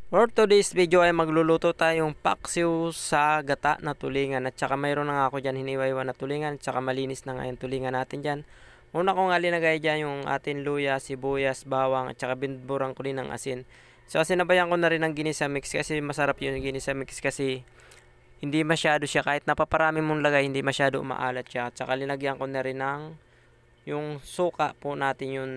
For today's video ay magluluto tayong paksiw sa gata na tulingan. At saka mayroon na nga ako dyan hiniwa-iwa na tulingan. At saka malinis na nga yung tulingan natin dyan. Una ko nga linagay dyan yung ating luya, sibuyas, bawang. At saka binburang ko din ng asin. So sinabayan ko na rin ng ginisa mix kasi masarap yung ginisa mix kasi hindi masyado siya. Kahit napaparami mong lagay hindi masyado umaalat siya. At saka linagyan ko na rin ng yung suka po natin, yung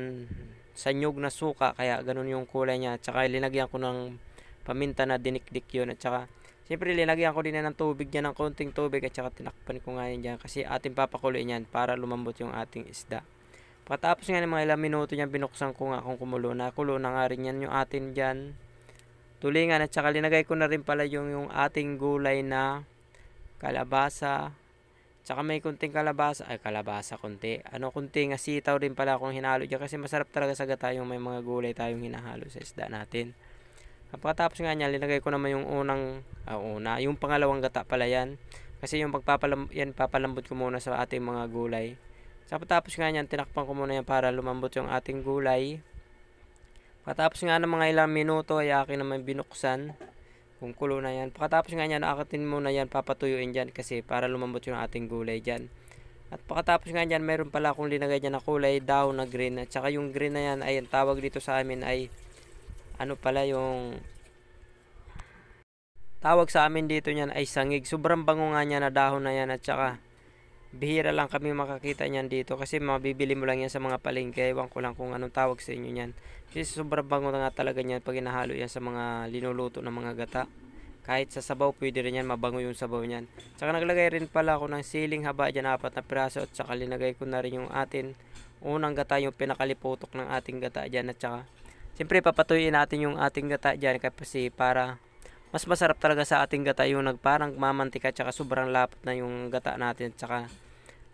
sanyog na suka. Kaya ganun yung kulay niya. At saka linagyan ko ng paminta na dinikdik yun. At saka siyempre linagyan ko din ng tubig dyan, ng konting tubig. At saka tinakpan ko nga yan dyan kasi ating papakuloy yan para lumambot yung ating isda. Pagkatapos nga ng mga ilang minuto yan, binuksan ko nga kung kumulo na. Kulo na nga rin yan yung atin dyan tulingan. At saka linagay ko na rin pala yung ating gulay na kalabasa. Tsaka may kunting kalabasa, kunting asitaw din pala akong hinalo dyan kasi masarap talaga sa gata yung may mga gulay tayong hinahalo sa isda natin. Pagkatapos nga niya, linagay ko naman yung yung pangalawang gata pala yan. Kasi yung papalambot ko muna sa ating mga gulay. Pagkatapos nga niyan, tinakpan ko muna yan para lumambot yung ating gulay. Pagkatapos nga ng mga ilang minuto ay akin naman binuksan. Kung kulo na yan. Pagkatapos nga niyan, akatin muna yan, papatuyuin dyan kasi para lumambot yung ating gulay dyan. At pagkatapos nga dyan, mayroon pala akong linagay dyan na kulay daw na green. At saka yung green na yan ay tawag dito sa amin ay yung tawag sa amin dito niyan ay sangig. Sobrang bango nga niya na dahon na yan. At saka bihira lang kami makakita niyan dito kasi mabibili mo lang yan sa mga palengke. Ewan ko lang kung anong tawag sa inyo niyan. Kasi sobrang bango na nga talaga niyan pag inahalo yan sa mga linuluto ng mga gata. Kahit sa sabaw pwede rin yan, mabango yung sabaw niyan. Saka naglagay rin pala ako ng siling haba dyan, 4 na piraso. At saka linagay ko na rin yung atin unang gata, yung pinakaliputok ng ating gata dyan. At saka siyempre papatuyin natin yung ating gata dyan kasi para mas masarap talaga sa ating gata yung parang mamantika at saka sobrang lapot na yung gata natin. At saka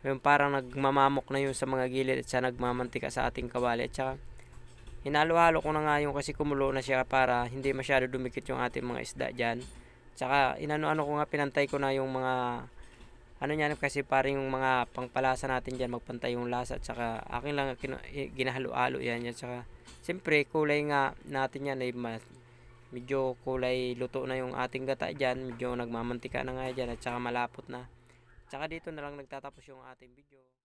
yung parang nagmamamok na yung sa mga gilid at saka nagmamantika sa ating kawali. At saka hinalo-halo ko na nga yung kasi kumulo na siya para hindi masyado dumikit yung ating mga isda dyan. At saka inano-ano ko nga, pinantay ko na yung mga niyan kasi parang yung mga pangpalasa natin dyan magpantay yung lasa. At saka akin lang ginahalo-halo yan. At saka siyempre kulay nga natin yan ay medyo kulay luto na yung ating gata dyan. Medyo nagmamantika na nga dyan at saka malapot na. At saka dito na lang nagtatapos yung ating video.